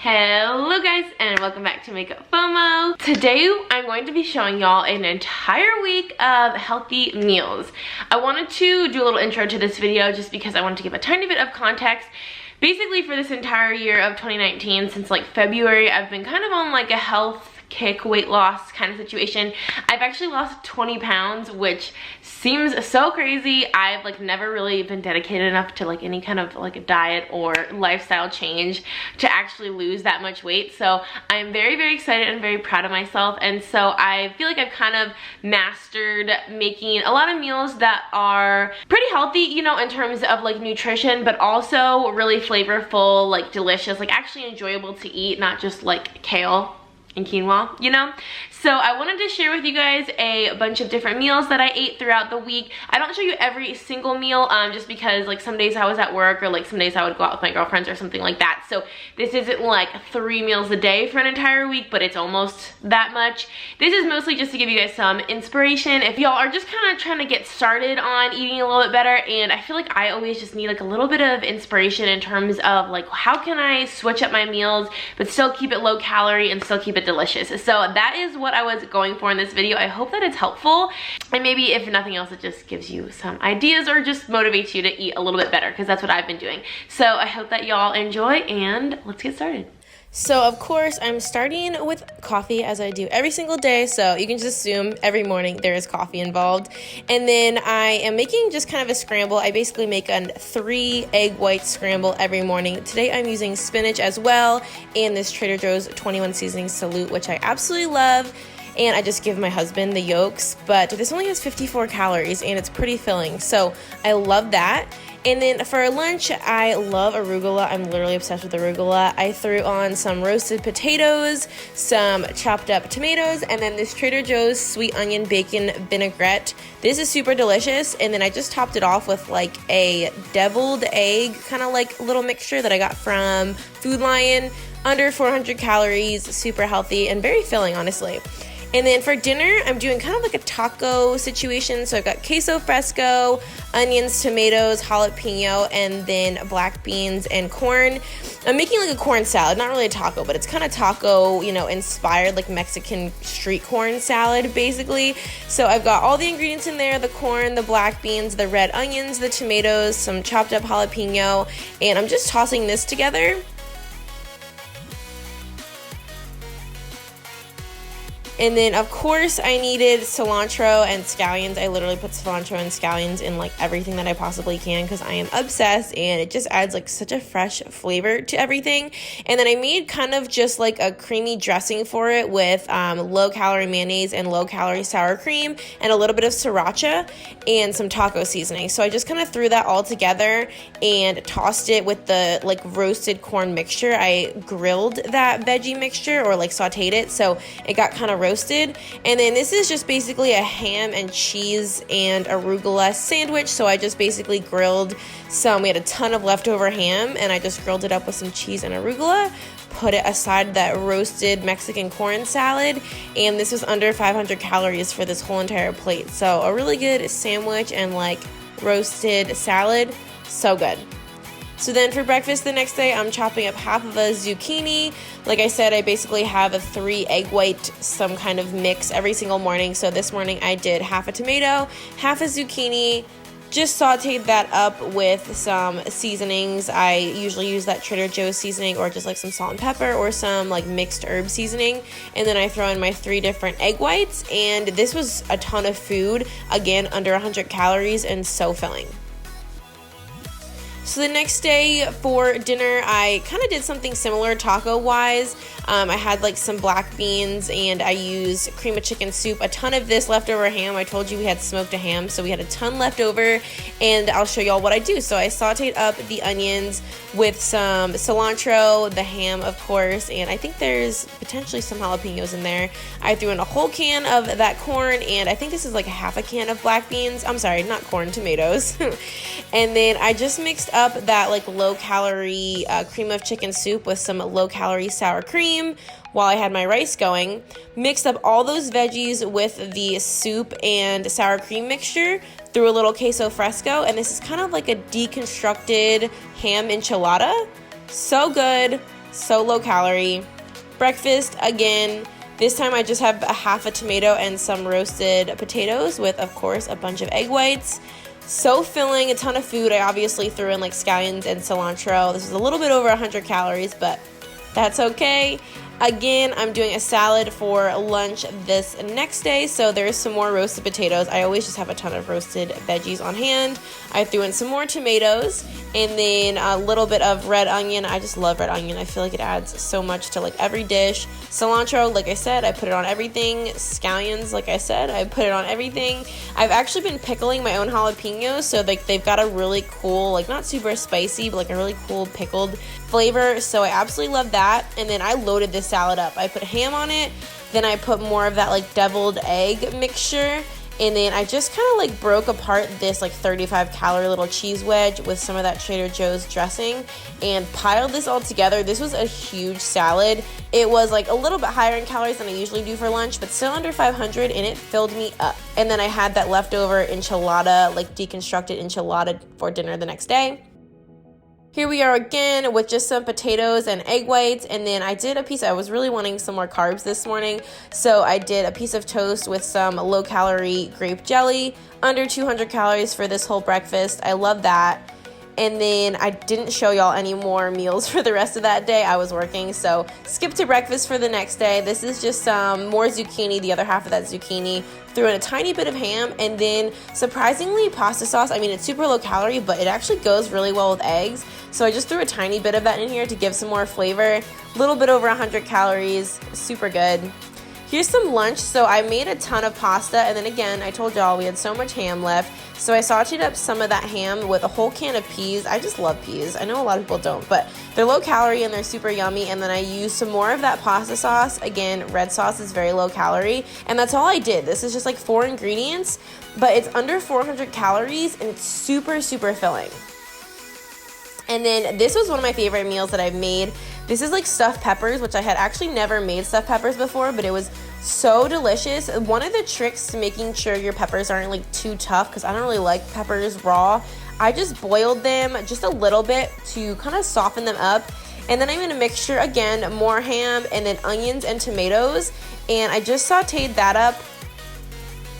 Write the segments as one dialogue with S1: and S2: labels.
S1: Hello guys, and welcome back to Makeup FOMO. Today I'm going to be showing y'all an entire week of healthy meals. I wanted to do a little intro to this video just because I wanted to give a tiny bit of context. Basically for this entire year of 2019, since like February, I've been kind of on like a health kick, weight loss kind of situation. I've actually lost 20 pounds, which seems so crazy. I've like never really been dedicated enough to like any kind of like a diet or lifestyle change to actually lose that much weight. So I'm very, very excited and very proud of myself. And so I feel like I've kind of mastered making a lot of meals that are pretty healthy, you know, in terms of like nutrition, but also really flavorful, like delicious, like actually enjoyable to eat, not just like kale and quinoa, you know? So I wanted to share with you guys a bunch of different meals that I ate throughout the week. I don't show you every single meal just because like some days I was at work or like some days I would go out with my girlfriends or something like that. So this isn't like 3 meals a day for an entire week, but it's almost that much. This is mostly just to give you guys some inspiration if y'all are just kind of trying to get started on eating a little bit better. And I feel like I always just need like a little bit of inspiration in terms of like how can I switch up my meals but still keep it low calorie and still keep it delicious. So that is what I was going for in this video. I hope that it's helpful, and maybe if nothing else it just gives you some ideas or just motivates you to eat a little bit better, because that's what I've been doing. So I hope that y'all enjoy, and let's get started. So of course I'm starting with coffee, as I do every single day, so you can just assume every morning there is coffee involved. And then I am making just kind of a scramble. I basically make a 3 egg white scramble every morning. Today I'm using spinach as well, and this Trader Joe's 21 seasoning salute, which I absolutely love. And I just give my husband the yolks, but this only has 54 calories and it's pretty filling, so I love that. And then for lunch, I love arugula. I'm literally obsessed with arugula. I threw on some roasted potatoes, some chopped up tomatoes, and then this Trader Joe's sweet onion bacon vinaigrette. This is super delicious. And then I just topped it off with like a deviled egg, kind of like little mixture that I got from Food Lion. Under 400 calories, super healthy, and very filling, honestly. And then for dinner, I'm doing kind of like a taco situation. So I've got queso fresco, onions, tomatoes, jalapeno, and then black beans and corn. I'm making like a corn salad, not really a taco, but it's kind of taco, you know, inspired, like Mexican street corn salad, basically. So I've got all the ingredients in there: the corn, the black beans, the red onions, the tomatoes, some chopped up jalapeno, and I'm just tossing this together. And then, of course, I needed cilantro and scallions. I literally put cilantro and scallions in like everything that I possibly can because I am obsessed, and it just adds like such a fresh flavor to everything. And then I made kind of just like a creamy dressing for it with low-calorie mayonnaise and low-calorie sour cream and a little bit of sriracha and some taco seasoning. So I just kind of threw that all together and tossed it with the like roasted corn mixture. I grilled that veggie mixture or like sauteed it, so it got kind of roasted. And then this is just basically a ham and cheese and arugula sandwich. So I just basically grilled some, we had a ton of leftover ham, and I just grilled it up with some cheese and arugula, put it aside that roasted Mexican corn salad, and this was under 500 calories for this whole entire plate. So a really good sandwich and like roasted salad, so good. So then for breakfast the next day, I'm chopping up half of a zucchini. Like I said, I basically have a 3 egg white, some kind of mix every single morning. So this morning I did half a tomato, half a zucchini, just sauteed that up with some seasonings. I usually use that Trader Joe's seasoning or just like some salt and pepper or some like mixed herb seasoning. And then I throw in my 3 different egg whites. And this was a ton of food. Again, under 100 calories and so filling. So the next day for dinner, I kind of did something similar taco-wise. I had like some black beans, and I used cream of chicken soup, a ton of this leftover ham. I told you we had smoked a ham, so we had a ton left over, and I'll show y'all what I do. So I sauteed up the onions with some cilantro, the ham, of course, and I think there's potentially some jalapenos in there. I threw in a whole can of that corn, and I think this is like a half a can of black beans. I'm sorry, not corn, tomatoes. And then I just mixed up that like low-calorie cream of chicken soup with some low-calorie sour cream while I had my rice going, mixed up all those veggies with the soup and sour cream mixture, threw a little queso fresco, and this is kind of like a deconstructed ham enchilada. So good.
S2: so low calorie. Breakfast, again, this time I just have a half a tomato and some roasted potatoes with, of course, a bunch of egg whites. So filling, a ton of food. I obviously threw in like scallions and cilantro. This is a little bit over 100 calories, but that's okay. Again, I'm doing a salad for lunch this next day, so there's some more roasted potatoes. I always just have a ton of roasted veggies on hand. I threw in some more tomatoes, and then a little bit of red onion. I just love red onion. I feel like it adds so much to like every dish. Cilantro, like I said, I put it on everything. Scallions, like I said, I put it on everything. I've actually been pickling my own jalapenos, so like they've got a really cool, like not super spicy, but like a really cool pickled flavor, so I absolutely love that. And then I loaded this salad up. I put ham on it, then I put more of that like deviled egg mixture, and then I just kind of like broke apart this like 35 calorie little cheese wedge with some of that Trader Joe's dressing and piled this all together. This was a huge salad. It was like a little bit higher in calories than I usually do for lunch, but still under 500, and it filled me up. And then I had that leftover enchilada, like deconstructed enchilada for dinner the next day. Here we are again with just some potatoes and egg whites, and then I did a piece, I was really wanting some more carbs this morning, so I did a piece of toast with some low-calorie grape jelly, under 200 calories for this whole breakfast. I love that. And then I didn't show y'all any more meals for the rest of that day. I was working, so skip to breakfast for the next day. This is just some more zucchini, the other half of that zucchini. Threw in a tiny bit of ham, and then surprisingly pasta sauce. I mean, it's super low calorie, but it actually goes really well with eggs. So I just threw a tiny bit of that in here to give some more flavor. A little bit over 100 calories, super good. Here's some lunch. So I made a ton of pasta, and then again, I told y'all we had so much ham left. So I sauteed up some of that ham with a whole can of peas. I just love peas. I know a lot of people don't, but they're low calorie and they're super yummy. And then I used some more of that pasta sauce. Again, red sauce is very low calorie. And that's all I did. This is just like 4 ingredients, but it's under 400 calories and it's super, super filling. And then this was one of my favorite meals that I've made. This is like stuffed peppers, which I had actually never made stuffed peppers before, but it was so delicious. One of the tricks to making sure your peppers aren't like too tough, because I don't really like peppers raw, I just boiled them just a little bit to kind of soften them up. And then I'm gonna mixture again, more ham and then onions and tomatoes. And I just sauteed that up.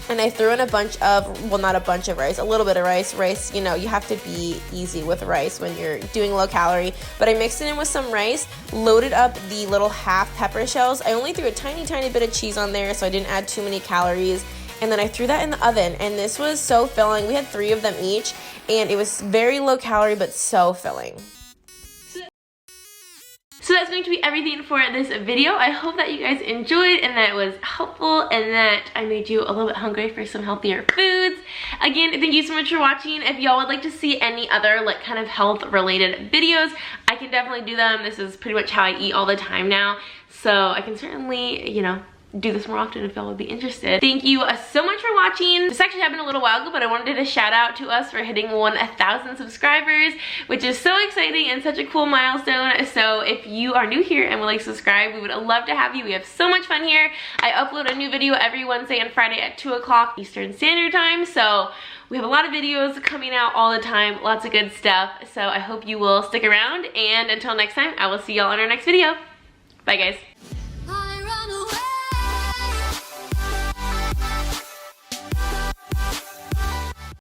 S2: And I threw in a bunch of, well, not a bunch of rice, a little bit of rice. Rice, you know, you have to be easy with rice when you're doing low calorie. But I mixed it in with some rice, loaded up the little half pepper shells. I only threw a tiny, tiny bit of cheese on there, so I didn't add too many calories. And then I threw that in the oven, and this was so filling. We had 3 of them each, and it was very low calorie, but so filling.
S1: So that's going to be everything for this video. I hope that you guys enjoyed and that it was helpful and that I made you a little bit hungry for some healthier foods. Again, thank you so much for watching. If y'all would like to see any other like kind of health related videos, I can definitely do them. This is pretty much how I eat all the time now. So I can certainly, you know, do this more often if y'all would be interested. Thank you so much for watching. This actually happened a little while ago, but I wanted to shout out to us for hitting 1,000 subscribers, which is so exciting and such a cool milestone. So if you are new here and would like to subscribe, we would love to have you. We have so much fun here. I upload a new video every Wednesday and Friday at 2 o'clock Eastern Standard Time. So we have a lot of videos coming out all the time, lots of good stuff. So I hope you will stick around, and until next time, I will see y'all in our next video. Bye guys.